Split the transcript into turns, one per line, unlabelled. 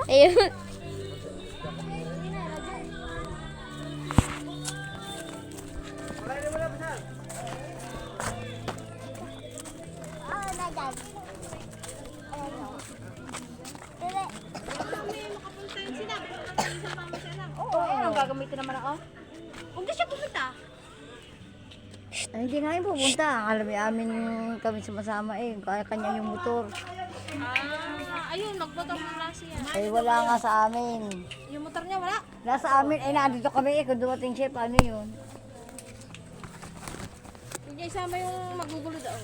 Ayun.
Oo, ang gagamitin naman ako.
Kung di siya pumunta.
Ay, hindi nga yung pupunta. Alam mo, amin kami sumasama eh. Kaya kanya yung motor.
Ayun, magmotor na siya.
Ay, wala nga sa amin.
Yung motor niya wala.
Nasa amin, ay nandito kami eh. Kung dumating siya, paano yun?
Huwag niya isama yung magugulo daw.